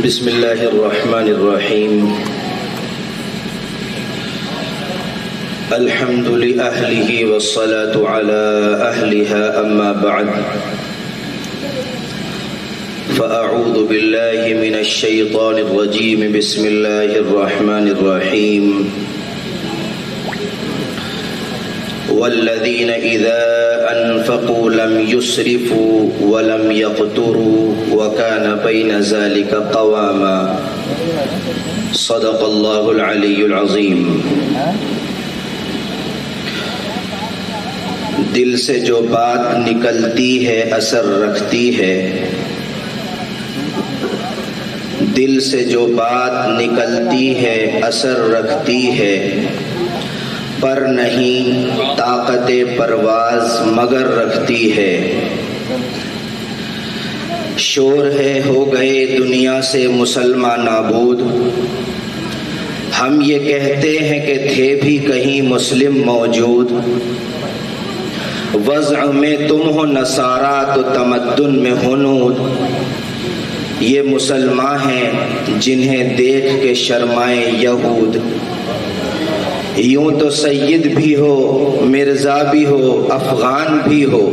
بسم اللہ الرحمن الرحیم الحمد لأہلہ والصلاة على أہلها اما بعد فأعوذ باللہ من الشیطان الرجیم بسم اللہ الرحمن الرحیم والذین اذا انفقوا لم يسرفوا ولم يقتروا وكان بين ذلك قواما صدق اللہ العلی العظیم۔ دل سے جو بات نکلتی ہے اثر رکھتی ہے، دل سے جو بات نکلتی ہے اثر رکھتی ہے، پر نہیں طاقت پرواز مگر رکھتی ہے۔ شور ہے ہو گئے دنیا سے مسلمان نابود، ہم یہ کہتے ہیں کہ تھے بھی کہیں مسلم موجود۔ وضع میں تم ہو نصارا تو تمدن میں ہنود، یہ مسلمان ہیں جنہیں دیکھ کے شرمائے یہود۔ یوں تو سید بھی ہو مرزا بھی ہو افغان بھی ہو،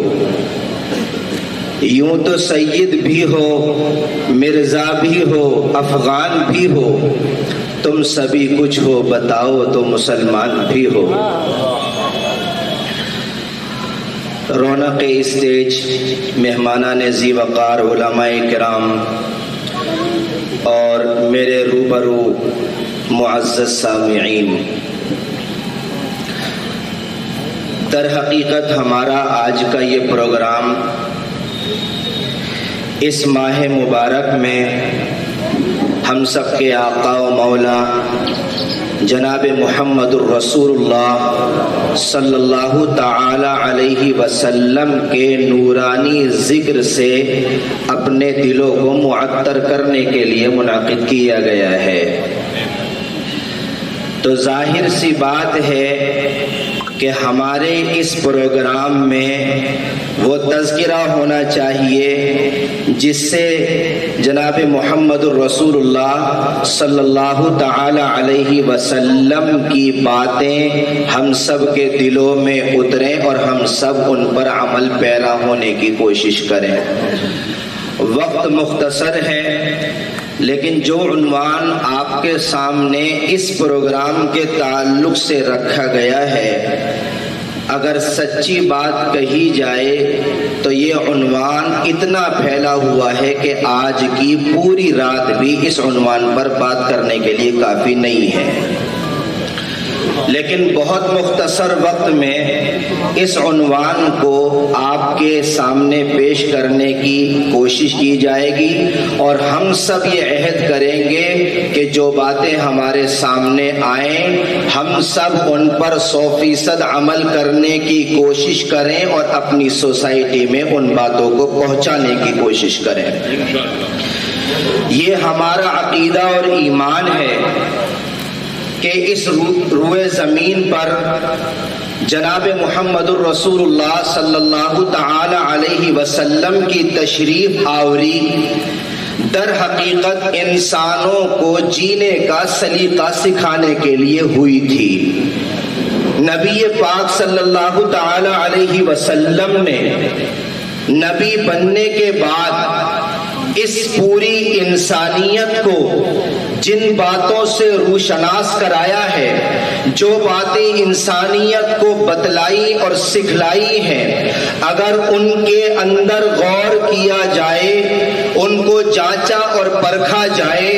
یوں تو سید بھی ہو مرزا بھی ہو افغان بھی ہو، تم سبھی کچھ ہو بتاؤ تو مسلمان بھی ہو۔ رونق اسٹیج، مہمانان ذی وقار، علماء کرام اور میرے روبرو معزز سامعین، در حقیقت ہمارا آج کا یہ پروگرام اس ماہ مبارک میں ہم سب کے آقا و مولا جناب محمد الرسول اللہ صلی اللہ تعالی علیہ وسلم کے نورانی ذکر سے اپنے دلوں کو معطر کرنے کے لیے منعقد کیا گیا ہے۔ تو ظاہر سی بات ہے کہ ہمارے اس پروگرام میں وہ تذکرہ ہونا چاہیے جس سے جناب محمد الرسول اللہ صلی اللہ تعالی علیہ وسلم کی باتیں ہم سب کے دلوں میں اتریں اور ہم سب ان پر عمل پیرا ہونے کی کوشش کریں۔ وقت مختصر ہے، لیکن جو عنوان آپ کے سامنے اس پروگرام کے تعلق سے رکھا گیا ہے، اگر سچی بات کہی جائے تو یہ عنوان اتنا پھیلا ہوا ہے کہ آج کی پوری رات بھی اس عنوان پر بات کرنے کے لیے کافی نہیں ہے، لیکن بہت مختصر وقت میں اس عنوان کو آپ کے سامنے پیش کرنے کی کوشش کی جائے گی، اور ہم سب یہ عہد کریں گے کہ جو باتیں ہمارے سامنے آئیں ہم سب ان پر 100% عمل کرنے کی کوشش کریں اور اپنی سوسائٹی میں ان باتوں کو پہنچانے کی کوشش کریں۔ یہ ہمارا عقیدہ اور ایمان ہے کہ اس روئے زمین پر جناب محمد الرسول اللہ صلی اللہ تعالی علیہ وسلم کی تشریف آوری در حقیقت انسانوں کو جینے کا سلیقہ سکھانے کے لیے ہوئی تھی۔ نبی پاک صلی اللہ تعالی علیہ وسلم نے نبی بننے کے بعد اس پوری انسانیت کو جن باتوں سے روشناس کرایا ہے، جو باتیں انسانیت کو بتلائی اور سکھلائی ہیں، اگر ان کے اندر غور کیا جائے، ان کو جانچا اور پرکھا جائے،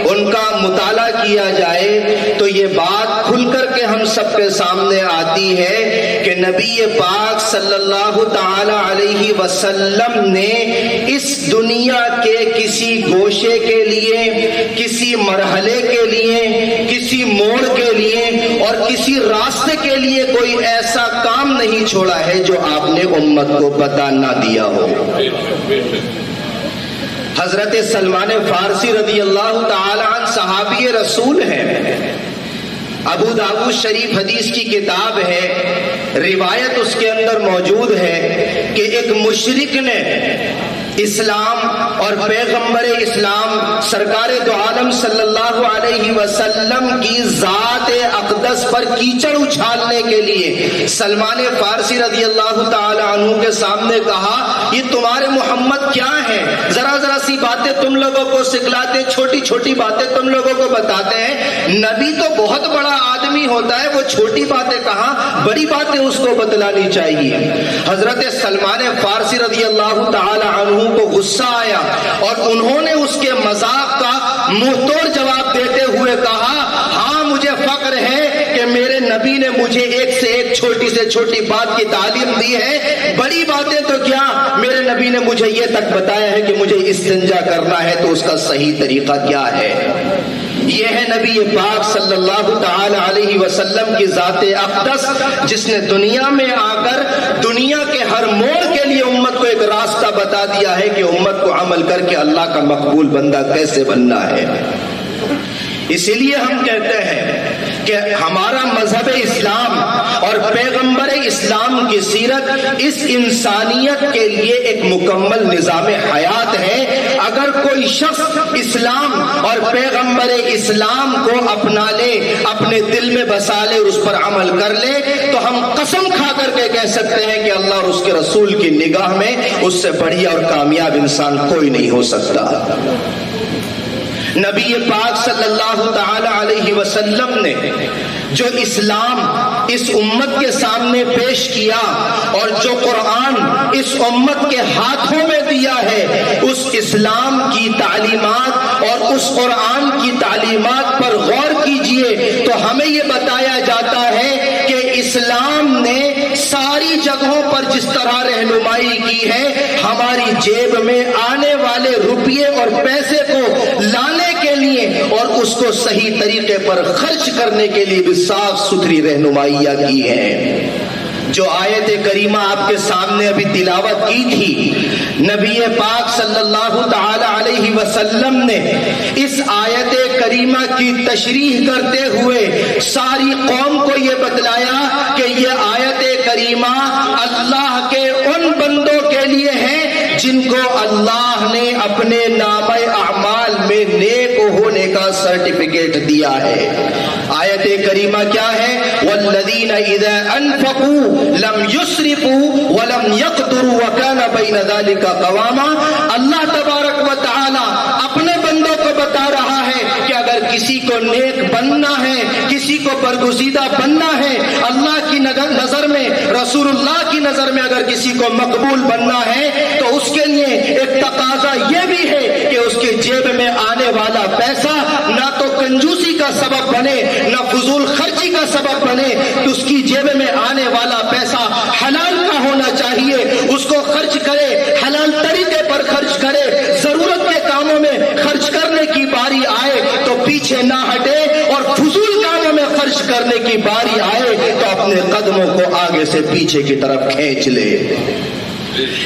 ان کا مطالعہ کیا جائے، تو یہ بات کھل کر کے ہم سب کے سامنے آتی ہے کہ نبی پاک صلی اللہ تعالی علیہ وسلم نے اس دنیا کے کسی گوشے کے لیے، کسی مرحلے کے لیے، کسی موڑ کے لیے اور کسی راستے کے لیے کوئی ایسا کام نہیں چھوڑا ہے جو آپ نے امت کو بتا نہ دیا ہو۔ حضرت سلمان فارسی رضی اللہ تعالی عنہ صحابی رسول ہیں، ابو داؤد شریف حدیث کی کتاب ہے، روایت اس کے اندر موجود ہے کہ ایک مشرک نے اسلام اور پیغمبر اسلام سرکار دو عالم صلی اللہ علیہ وسلم کی ذات اقدس پر کیچڑ اچھالنے کے لیے سلمان فارسی رضی اللہ تعالی عنہ کے سامنے کہا یہ تمہارے محمد کیا ہیں؟ ذرا ذرا سی باتیں تم لوگوں کو سکھلاتے، چھوٹی چھوٹی باتیں تم لوگوں کو بتاتے ہیں، نبی تو بہت بڑا آدمی ہوتا ہے، وہ چھوٹی باتیں کہاں، بڑی باتیں اس کو بتلانی چاہیے۔ حضرت سلمان فارسی رضی اللہ تعالی عنہ کو غصہ آیا اور انہوں نے اس کے مذاق کا منہ توڑ جواب دیتے ہوئے کہا ہاں مجھے فخر ہے کہ میرے نبی نے مجھے ایک سے ایک چھوٹی سے چھوٹی بات کی تعلیم دی ہے، بڑی باتیں تو کیا، میرے نبی نے مجھے یہ تک بتایا ہے کہ مجھے استنجا کرنا ہے تو اس کا صحیح طریقہ کیا ہے۔ یہ ہے نبی پاک صلی اللہ تعالی علیہ وسلم کی ذات اقدس، جس نے دنیا میں آ کر دنیا کے ہر موڑ کے لیے امت کو ایک راستہ بتا دیا ہے کہ امت کو عمل کر کے اللہ کا مقبول بندہ کیسے بننا ہے۔ اسی لیے ہم کہتے ہیں کہ ہمارا مذہب اسلام اور پیغمبر اسلام کی سیرت اس انسانیت کے لیے ایک مکمل نظام حیات ہے۔ اگر کوئی شخص اسلام اور پیغمبر اسلام کو اپنا لے، اپنے دل میں بسا لے اور اس پر عمل کر لے، تو ہم قسم کھا کر کے کہہ سکتے ہیں کہ اللہ اور اس کے رسول کی نگاہ میں اس سے بڑھیا اور کامیاب انسان کوئی نہیں ہو سکتا۔ نبی پاک صلی اللہ تعالی علیہ وسلم نے جو اسلام اس امت کے سامنے پیش کیا اور جو قرآن اس امت کے ہاتھوں میں دیا ہے، اس اسلام کی تعلیمات اور اس قرآن کی تعلیمات پر غور کیجئے تو ہمیں یہ بتایا جاتا ہے کہ اسلام نے ساری جگہوں پر جس طرح رہنمائی کی ہے، ہماری جیب میں آنے والے روپیے اور پیسے کو لانے کے لیے اور اس کو صحیح طریقے پر خرچ کرنے کے لیے بھی صاف ستھری رہنمائیاں کی ہیں۔ جو آیت کریمہ آپ کے سامنے ابھی تلاوت کی تھی، نبی پاک صلی اللہ تعالی علیہ وسلم نے اس آیت کریمہ کی تشریح کرتے ہوئے ساری قوم کو یہ بتلایا کہ یہ آیت کریمہ اللہ کے ان بندوں کے لیے ہے جن کو اللہ نے اپنے نامہ اعمال میں نیک ہونے کا سرٹیفکیٹ دیا ہے۔ آیت کریمہ کیا ہے؟ والذین اذا انفقوا لم يسرفوا ولم يقتروا وكان بين ذلك قواما۔ اللہ تبارک و تعالی اپنے بندوں کو بتا رہا ہے کہ اگر کسی کو نیک بننا ہے، کسی کو برگزیدہ بننا ہے، اللہ کی نظر میں، رسول اللہ کی نظر میں اگر کسی کو مقبول بننا ہے تو اس کے لیے ایک تقاضا یہ بھی ہے کہ اس کی جیب میں آنے والا پیسہ نہ تو کنجوسی کا سبب بنے، نہ فضول خرچی کا سبب بنے، تو اس کی جیب میں آنے والا پیسہ حلال کا ہونا چاہیے، اس کو خرچ کرے، حلال طریقے پر خرچ کرے، ضرورت کے کاموں میں خرچ کرنے کی باری آئے تو پیچھے نہ ہٹے، اور فضول کاموں میں خرچ کرنے کی باری آئے تو اپنے قدموں کو آگے سے پیچھے کی طرف کھینچ لے۔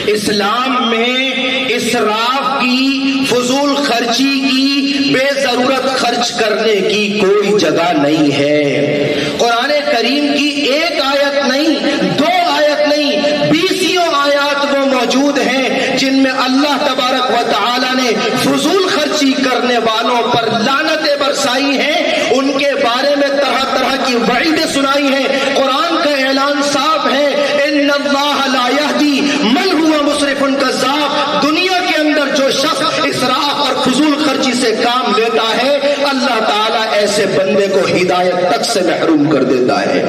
اسلام میں اسراف کی، فضول خرچی کی، بے ضرورت خرچ کرنے کی کوئی جگہ نہیں ہے۔ قرآن کریم کی ایک آیت نہیں، دو آیت نہیں، 20 آیات وہ موجود ہیں جن میں اللہ تبارک و تعالی نے فضول خرچی کرنے والوں پر لعنتیں برسائی ہیں، ان کے بارے میں طرح طرح کی وعیدیں سنائی ہیں۔ قرآن کا اعلان صاف ہے، ان اللہ لا یہدی من ہوا مسرف کذاب۔ دنیا کے اندر جو شخص اسراف اور فضول خرچی سے کام لیتا ہے، اللہ تعالیٰ ایسے بندے کو ہدایت تک سے محروم کر دیتا ہے۔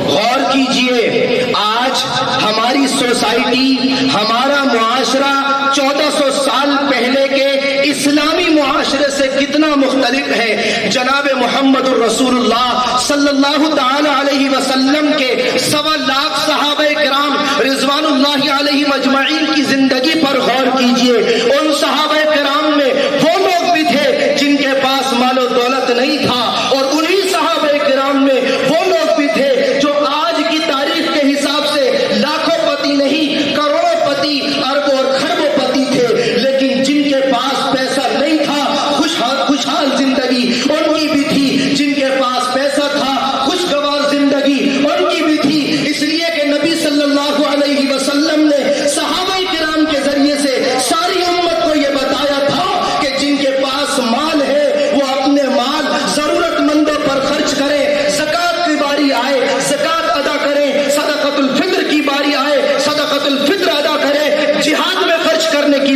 غور کیجئے، آج ہماری سوسائٹی، ہمارا معاشرہ 1400 سال پہلے کے اسلامی معاشرے سے کتنا مختلف ہے۔ جناب محمد الرسول اللہ صلی اللہ تعالی علیہ وسلم کے 1.25 لاکھ صحابہ کرام رضوان اللہ علیہ مجمعین کی زندگی پر غور کیجئے۔ ان صحابہ کرام میں وہ لوگ بھی تھے جن کے پاس مال و دولت نہیں تھا، اور انہی صحابہ کرام میں وہ لوگ بھی تھے جو آج کی تاریخ کے حساب سے لاکھوں پتی نہیں، کروڑوں پتی، اربوں اور کھربوں پتی تھے، لیکن جن کے پاس پیسہ نہیں تھا، خوشحال زندگی ان کی بھی تھی، جن کے پاس پیسہ تھا، خوشگوار زندگی ان کی بھی تھی۔ اس لیے کہ نبی صلی اللہ علیہ وسلم نے صحابہ کرام کے ذریعے سے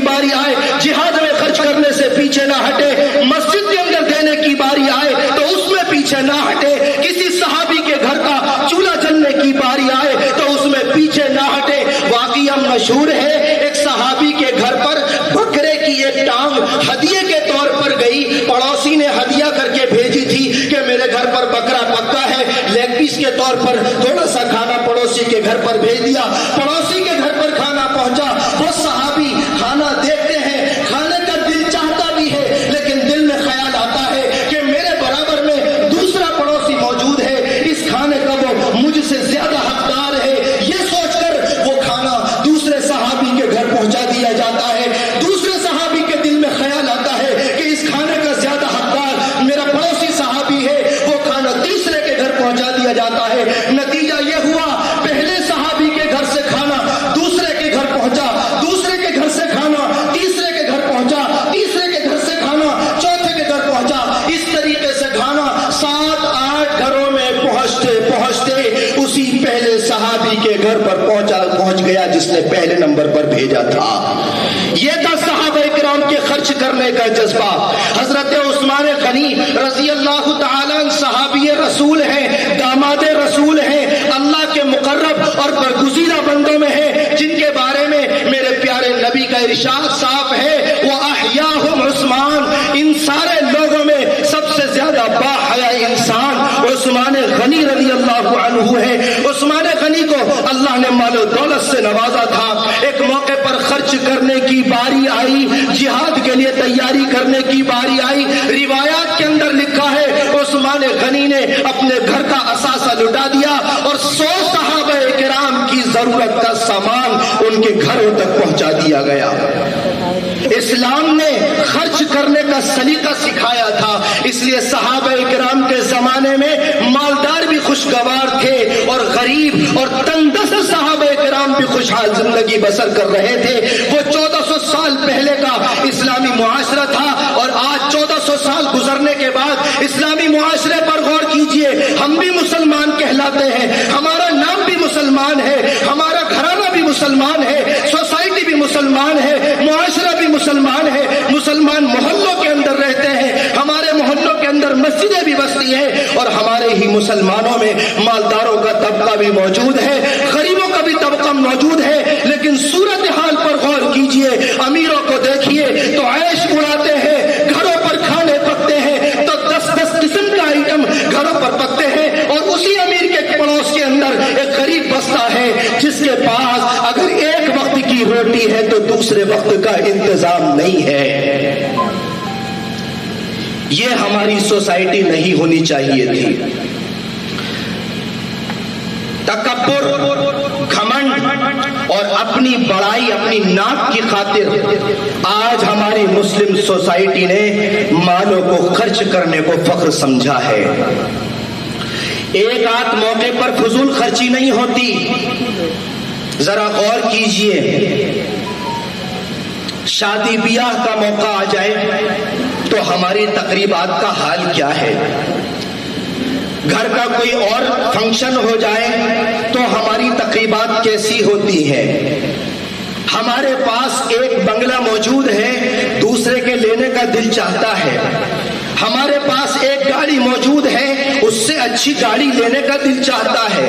باری آئے جہاد میں خرچ کرنے سے پیچھے نہ ہٹے، مسجد کے اندر دینے کی باری آئے تو اس میں پیچھے نہ ہٹے، کسی صحابی کے گھر کا چولہا جلنے کی باری آئے تو اس میں پیچھے نہ ہٹے۔ واقعہ مشہور ہے، ایک صحابی کے گھر پر بکرے کی ایک ٹانگ ہدیے کے طور پر گئی، پڑوسی نے ہدیہ کر کے بھیجی تھی کہ میرے گھر پر بکرا پکا ہے، لیگ پیس کے طور پر تھوڑا سا کھانا پڑوسی کے گھر پر بھیج دیا، پڑوسی کے گھر پر کھانا پہنچا، وہ صحابی کھانا دیکھتے ہیں، کھانے کا دل چاہتا بھی ہے لیکن دل میں خیال آتا ہے کہ میرے برابر میں دوسرا پڑوسی موجود ہے، اس کھانے کا وہ مجھ سے زیادہ حقدار ہے، یہ سوچ کر وہ کھانا دوسرے صحابی کے گھر پہنچا دیا جاتا ہے۔ دوسرے صحابی کے دل میں خیال آتا ہے کہ اس کھانے کا زیادہ حقدار میرا پڑوسی صحابی ہے، وہ کھانا تیسرے کے گھر پہنچا دیا جاتا ہے۔ نتیجہ یہ ہوا، پہلے صحابی کے گھر سے کھانا دوسرے کے گھر پہنچا، دوسرے کے گھر سے کھانا تیسرے کے گھر پہنچا، تیسرے کے گھر سے کھانا چوتھے کے گھر پہنچا، اس طریقے سے کھانا 7-8 گھروں میں پہنچتے پہنچتے اسی پہلے صحابی کے گھر پر پہنچ گیا جس نے پہلے نمبر پر بھیجا تھا۔ یہ تھا صحابہ کرام کے خرچ کرنے کا جذبہ۔ حضرت عثمان غنی رضی اللہ تعالیٰ عنہ صحابی رسول ہیں، داماد رسول ہیں، اللہ کے مقرب اور برگزیدہ بندوں میں ہیں، جن کے بارے میں میرے پیارے نبی کا ارشاد صاف ہے، وَأَحْيَاهُمْ عُثْمَانُ، ان سارے لوگوں میں سب سے زیادہ باحیا انسان عثمان غنی رضی اللہ عنہ ہے۔ عثمان غنی کو اللہ نے مال و دولت سے نوازا تھا، ایک موقع پر خرچ کرنے کی باری آئی، جہاد کے لیے تیاری کرنے کی باری آئی، روایات کے اندر لکھا ہے عثمان غنی نے اپنے گھر کا اثاثہ لٹا دیا اور 100 صحابہ کرام کی ضرورت کا سامان ان کے گھروں تک پہنچا دیا گیا۔ اسلام نے خرچ کرنے کا سلیقہ سکھایا تھا، اس لیے صحابہ کرام کے زمانے میں مالدار بھی خوشگوار تھے اور غریب اور تنگ دست صحابہ کرام بھی خوشحال زندگی بسر کر رہے تھے۔ وہ 1400 سال پہلے کا اسلامی معاشرہ تھا اور آج 1400 سال گزرنے کے بعد اسلامی معاشرے پر غور کیجئے، ہم بھی مسلمان کہلاتے ہیں، ہمارا نام بھی مسلمان ہے، ہمارا گھرانہ بھی مسلمان ہے، سوسائٹی بھی مسلمان ہے، معاشرہ بھی مسلمان ہے، مسلمان محلوں کے اندر رہتے ہیں، ہمارے محلوں کے اندر مسجدیں بھی بستی ہیں اور ہمارے ہی مسلمانوں میں مالداروں کا طبقہ بھی موجود ہے، غریبوں کا بھی طبقہ موجود ہے، لیکن صورتحال پر غور کیجئے، امیروں کو دیکھیے تو عیش اڑاتے ہیں، گھروں پر کھانے پکتے ہیں تو 10 قسم کا آئٹم گھروں پر پکتے ہیں، اور اسی امیر کے پڑوس کے اندر ایک غریب بستا ہے جس کے پاس اگر ایک وقت کی روٹی ہے تو دوسرے وقت کا انتظام نہیں ہے۔ یہ ہماری سوسائٹی نہیں ہونی چاہیے تھی۔ تکبر، گھمنڈ اور اپنی بڑائی، اپنی ناک کی خاطر آج ہماری مسلم سوسائٹی نے مالوں کو خرچ کرنے کو فخر سمجھا ہے۔ ایک آدھ موقع پر فضول خرچی نہیں ہوتی، ذرا غور کیجئے، شادی بیاہ کا موقع آ جائے تو ہماری تقریبات کا حال کیا ہے، گھر کا کوئی اور فنکشن ہو جائے تو ہماری تقریبات کیسی ہوتی ہیں۔ ہمارے پاس ایک بنگلہ موجود ہے، دوسرے کے لینے کا دل چاہتا ہے، ہمارے پاس ایک گاڑی موجود ہے، اس سے اچھی گاڑی لینے کا دل چاہتا ہے،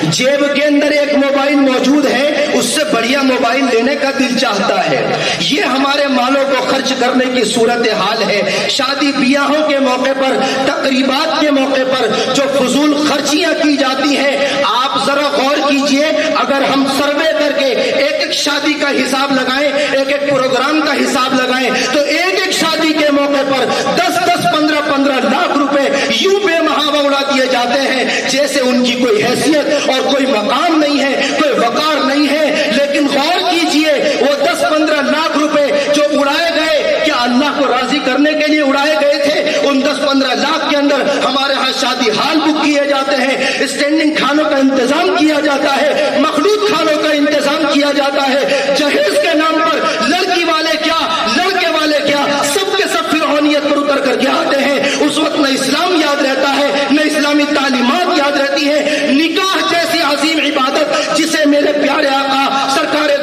جیب کے اندر ایک موبائل موجود ہے، اس سے بڑھیا موبائل لینے کا دل چاہتا ہے۔ یہ ہمارے مالوں کو خرچ کرنے کی صورتحال ہے۔ شادی بیاہوں کے موقع پر، تقریبات کے موقع پر جو فضول خرچیاں کی جاتی ہیں، آپ ذرا غور کیجئے، اگر ہم سروے کر کے ایک ایک شادی کا حساب لگائیں، ایک ایک پروگرام کا حساب لگائیں تو ایک ایک شادی کے موقع پر 10-10, 15-15 لاکھ روپے یوں بے محابہ اڑا دیے جاتے ہیں جیسے ان کی کوئی حیثیت اور کوئی مقام نہیں ہے، کوئی وقار نہیں ہے۔ لیکن غور کیجئے، وہ 10-15 لاکھ روپے جو اڑائے گئے، کیا اللہ کو راضی کرنے کے لیے اڑائے گئے تھے؟ ان 10-15 لاکھ کے اندر ہمارے ہاں شادی ہال بک کیے جاتے ہیں، اسٹینڈنگ کھانوں کا انتظام کیا جاتا ہے، مخلوط کھانوں کا انتظام کیا جاتا ہے، جہیز کے نام پر لڑکی والے کیا، لڑکے والے کیا، سب کے سب فرعونیت پر اتر کر کے آتے ہیں۔ اس وقت نہ اسلام یاد رہتا ہے، نہ اسلامی تعلیمات یاد رہتی ہے۔ نکاح جیسی عظیم عبادت جسے میرے پیارے آقا سرکار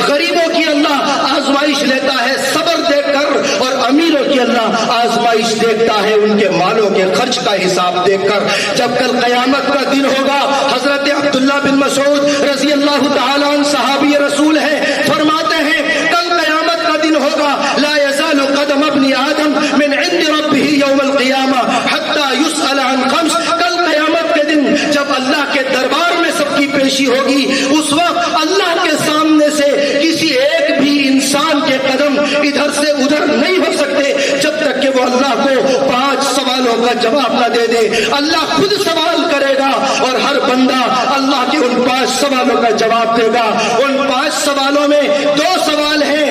غریبوں کی اللہ آزمائش لیتا ہے صبر دے کر، اور امیروں کی اللہ آزمائش دیکھتا ہے ان کے مالوں کے خرچ کا حساب دیکھ کر۔ جب کل قیامت کا دن ہوگا، حضرت عبداللہ بن مسعود رضی اللہ تعالیٰ عنہ صحابی رسول ہے، فرماتے ہیں کل قیامت کا دن ہوگا، لا يزال قدم ابن آدم من عند ربه یوم القیامہ حتی یسأل عن خمس۔ کل قیامت کے دن جب اللہ کے دربار میں سب کی پیشی ہوگی، اس وقت اللہ کے سامنے سے کسی ایک بھی انسان کے قدم ادھر سے ادھر نہیں ہو سکتے جب تک کہ وہ اللہ کو 5 سوالوں کا جواب نہ دے دے۔ اللہ خود سوال کرے گا اور ہر بندہ اللہ کے ان 5 سوالوں کا جواب دے گا۔ ان 5 سوالوں میں 2 سوال ہیں،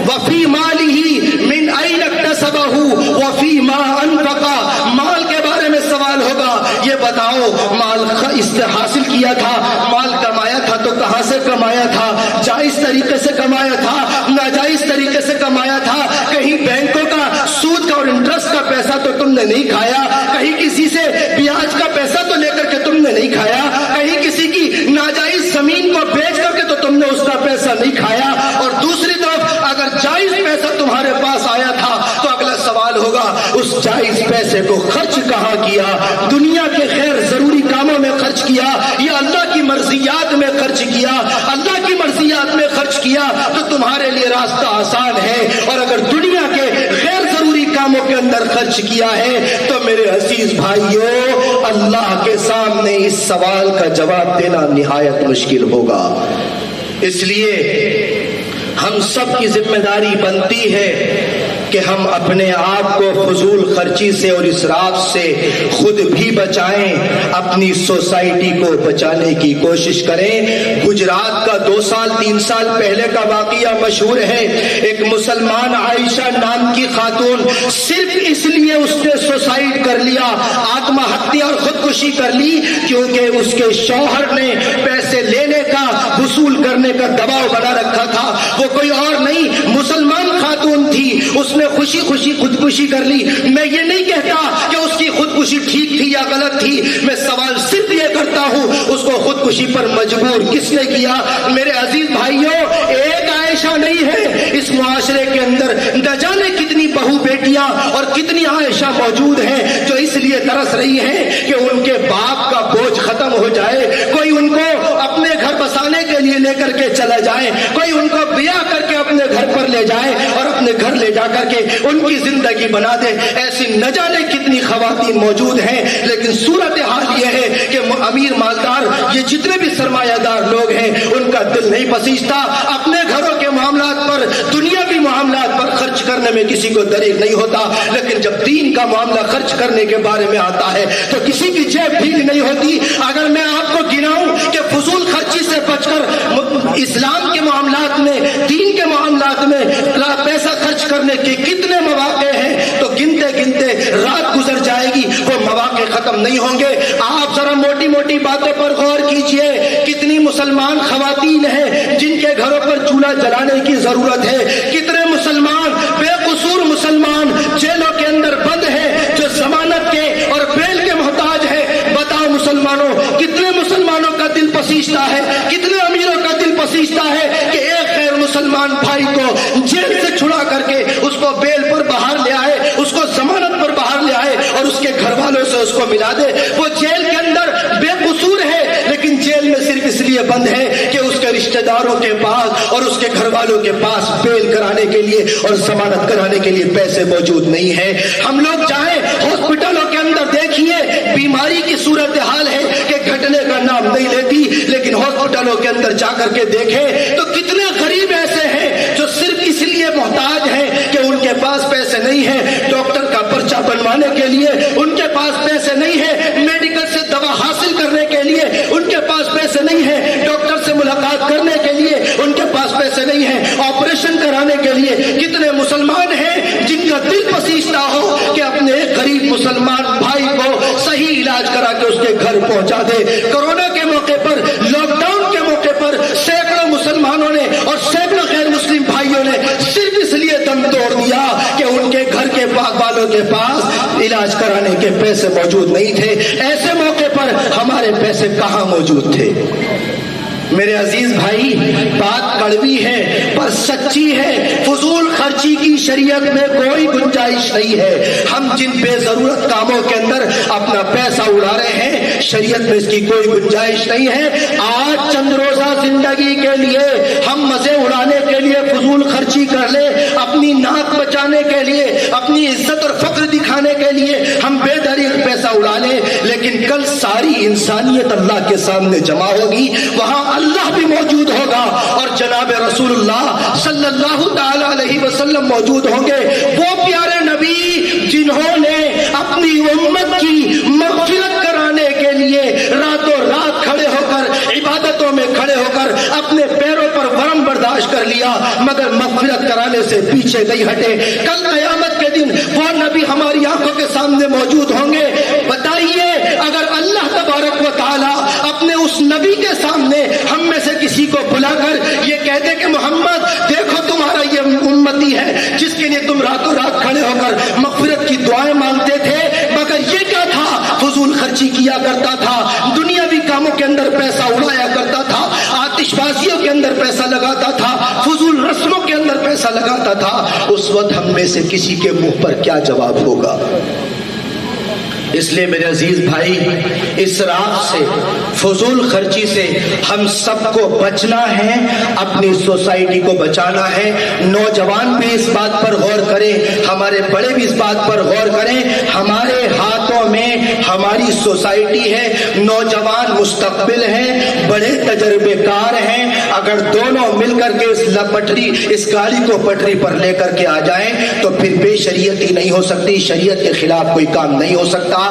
وفی مالہ من این اکتسبہ وفی ما انفقا، مال کے بارے میں سوال ہوگا، یہ بتاؤ مال اس سے حاصل کیا تھا، مال کمایا تھا تو کہاں سے کمایا تھا، جائز طریقے سے کمایا تھا، ناجائز طریقے سے کمایا تھا، کہیں بینکوں کا سود کا اور انٹرسٹ کا پیسہ تو تم نے نہیں کھایا، کہیں کسی سے بیاج کا پیسہ تو لے کر کے تم نے نہیں کھایا، کہیں کسی کی ناجائز زمین کو بیچ کر کے تو تم نے اس کا پیسہ نہیں کھایا، اور دوسری طرف اگر جائز پیسہ تمہارے پاس آیا تھا تو اگلا سوال ہوگا اس جائز پیسے کو خرچ کہاں کیا، دنیا کے غیر ضروری کاموں میں خرچ کیا یا اللہ کی مرضیات میں خرچ کیا۔ اللہ کی مرضیات میں خرچ کیا تو تمہارے لیے راستہ آسان ہے، اور اگر دنیا کے غیر ضروری کاموں کے اندر خرچ کیا ہے تو میرے عزیز بھائیوں، اللہ کے سامنے اس سوال کا جواب دینا نہایت مشکل ہوگا۔ اس لیے ہم سب کی ذمہ داری بنتی ہے کہ ہم اپنے آپ کو فضول خرچی سے اور اسراف سے خود بھی بچائیں، اپنی سوسائٹی کو بچانے کی کوشش کریں۔ گجرات کا 2 سال 3 سال پہلے کا واقعہ مشہور ہے، ایک مسلمان عائشہ نام کی خاتون صرف اس لیے اس نے سوسائڈ کر لیا، آتما ہتیا اور خودکشی کر لی، کیونکہ اس کے شوہر نے پیسے لینے کا وصول کرنے کا دباؤ بنا رکھا تھا۔ وہ کوئی اور نہیں، مسلمان خاتون تھی، اس نے خوشی خوشی خودکشی کر لی۔ میں یہ نہیں کہتا کہ اس کی خودکشی ٹھیک تھی یا غلط تھی، میں سوال صرف یہ کرتا ہوں اس کو خودکشی پر مجبور کس نے کیا؟ میرے عزیز بھائیوں، ایک عائشہ نہیں ہے اس معاشرے کے اندر، نہ جانے کتنی بہو بیٹیاں اور کتنی عائشہ موجود ہیں جو اس لیے ترس رہی ہیں کہ ان کے باپ کا بوجھ ختم ہو جائے، کوئی ان کو اپنے گھر بسانے کے لیے لے کر کے چلا جائے، کوئی ان کو بیاہ کر کے اپنے گھر پر لے جائے اور اپنے گھر لے جا کر کے ان کی زندگی بنا دے۔ ایسی نہ جانے کتنی خواتین موجود ہیں، لیکن صورتحال یہ ہے کہ امیر مالدار یہ جتنے بھی سرمایہ دار لوگ ہیں ان کا دل نہیں پسیجتا، اپنے گھروں کے معاملات پر، دنیاوی معاملات پر خرچ کرنے میں کسی کو دریغ نہیں ہوتا، لیکن جب دین کا معاملہ خرچ کرنے کے بارے میں آتا ہے تو کسی کی جیب ڈھیل نہیں ہوتی۔ اگر میں آپ کو گناؤں کہ فضول خرچی سے بچ کر اسلام کے معاملات میں، دین کے معاملات میں پیسہ خرچ کرنے کے کتنے مواقع ہیں تو گنتے گنتے رات گزر جائے گی، وہ مواقع ختم نہیں ہوں گے۔ آپ ذرا موٹی موٹی باتوں پر غور کیجئے، کتنی مسلمان خواتین ہیں جن کے گھروں پر چولہا جلانے کی ضرورت ہے، کتنے مسلمان بے قصور مسلمان جیلوں کے اندر بند ہیں جو ضمانت کے اور بیل کے محتاج ہیں۔ بتاؤ مسلمانوں، کتنے مسلمانوں کا دل پسیجتا ہے، کتنے امیروں کا دل پسیجتا ہے کہ ایک غیر مسلمان بھائی کو جیل سے چھڑا کر کے اس کو بیل پر باہر لے آئے، اس کو ضمانت پر باہر لے آئے اور اس کے گھر والوں سے اس کو ملا دے۔ وہ جیل کے اندر بے قصور ہے، لیکن جیل میں صرف اس لیے بند ہے کہ اس کے رشتہ داروں کے پاس اور اس کے گھر والوں کے پاس بیل کرانے کے لیے اور ضمانت کرانے کے لیے پیسے موجود نہیں ہیں۔ ہم لوگ چاہیں ہاسپٹلوں کے اندر دیکھیے، بیماری کی صورتحال ہے کہ گھٹنے کا نام نہیں لیتی، لیکن ہاسپٹلوں کے اندر جا کر کے دیکھیں تو کتنے غریب ایسے ہیں جو صرف اس لیے محتاج ہیں کہ ان کے پاس پیسے نہیں ہیں ڈاکٹر کا پرچہ بنوانے کے لیے، ان کے پاس پیسے نہیں ہیں میڈیکل سے دوا حاصل کرنے کے لیے، ان کے پاس پیسے نہیں ہیں ڈاکٹر سے ملاقات کرنے کے لیے، ان کے پاس پیسے نہیں ہیں آپریشن کرانے کے لیے۔ کتنے مسلمان ہیں جن کا دل پسیجتا ہو کہ اپنے ایک غریب مسلمان بھائی کو صحیح علاج کرا کے اس کے گھر پہنچا دے۔ کورونا کے موقع پر، لاک ڈاؤن کے موقع پر سینکڑوں مسلمانوں نے اور سینکڑوں غیر مسلم بھائیوں نے صرف اس لیے دم توڑ دیا کہ ان کے گھر کے باغ والوں کے پاس علاج کرانے کے پیسے موجود نہیں تھے۔ ایسے موقع پر ہمارے پیسے کہاں موجود تھے؟ میرے عزیز بھائی، بات کڑوی ہے پر سچی ہے، فضول خرچی کی شریعت میں کوئی گنجائش نہیں ہے۔ ہم جن بے ضرورت کاموں کے اندر اپنا پیسہ اڑا رہے ہیں، شریعت میں اس کی کوئی گنجائش نہیں ہے۔ آج چند روزہ زندگی کے لیے ہم مزے اڑانے کے لیے فضول خرچی کر لیں، اپنی ناک بچانے کے لیے، اپنی عزت اور فخر دکھانے کے لیے ہم بے دریغ پیسہ اڑا لیں، لیکن کل ساری انسانیت اللہ کے سامنے جمع ہوگی، وہاں اللہ بھی موجود ہوگا اور جناب رسول اللہ صلی اللہ تعالی علیہ وسلم موجود ہوں گے، وہ پیارے نبی جنہوں نے اپنی امت کی مغفرت کرانے کے لیے راتوں رات کھڑے ہو کر عبادتوں میں کھڑے ہو کر اپنے پیروں پر ورم برداشت کر لیا، مگر مغفرت کرانے سے پیچھے نہیں ہٹے۔ کل قیامت کے دن وہ نبی ہماری آنکھوں کے سامنے موجود ہوں گے۔ بتائیے، اگر اللہ تبارک و تعالی اپنے اس نبی کے سامنے ہم میں سے کسی کو بلا کر یہ کہتے کہ محمد دیکھو تمہارا یہ امتی ہے جس کے لیے تم راتوں رات کھڑے ہو کر مغفرت کی دعائیں مانگتے تھے، مگر یہ کیا تھا؟ فضول خرچی کیا کرتا تھا، دنیاوی کاموں کے اندر پیسہ اڑایا کرتا تھا، آتش بازیوں کے اندر پیسہ لگاتا تھا، فضول رسموں کے اندر پیسہ لگاتا تھا، اس وقت ہم میں سے کسی کے منہ پر کیا جواب ہوگا؟ اس لیے میرے عزیز بھائی، اسراف سے، فضول خرچی سے ہم سب کو بچنا ہے، اپنی سوسائٹی کو بچانا ہے۔ نوجوان بھی اس بات پر غور کریں، ہمارے بڑے بھی اس بات پر غور کریں، ہمارے ہاتھوں میں ہماری سوسائٹی ہے، نوجوان مستقبل ہیں، بڑے تجربے کار ہیں، اگر دونوں مل کر کے اس گاڑی کو پٹری پر لے کر کے آ جائیں تو پھر بے شریعتی نہیں ہو سکتی، شریعت کے خلاف کوئی کام نہیں ہو سکتا۔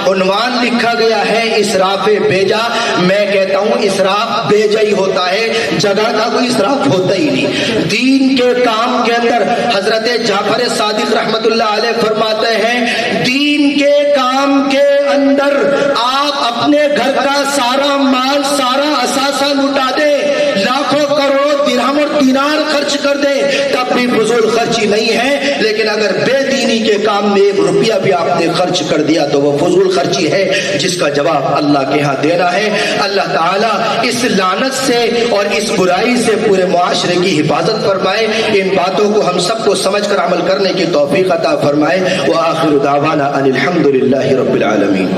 عنوان لکھا گیا ہے اسراف بیجا، میں کہتا ہوں اسراف بیجا ہی ہوتا ہے، جگہ کا کوئی اسراف ہوتا ہی نہیں۔ دین کے کام کے اندر حضرت جعفر صادق رحمت اللہ علیہ فرماتے ہیں، دین کے کام کے اندر آپ اپنے گھر کا سارا مال، سارا اثاثہ لٹا دیں، لاکھوں کروڑوں درہم اور دینار خرچ کر دیں، تب بھی فضول خرچی نہیں ہے، لیکن اگر بے دینی کے کام میں 1 روپیہ بھی آپ نے خرچ کر دیا تو وہ فضول خرچی ہے، جس کا جواب اللہ کے ہاں دینا ہے۔ اللہ تعالیٰ اس لعنت سے اور اس برائی سے پورے معاشرے کی حفاظت فرمائے، ان باتوں کو ہم سب کو سمجھ کر عمل کرنے کی توفیق عطا فرمائے۔ وآخر دعوانا ان الحمد للہ رب العالمین۔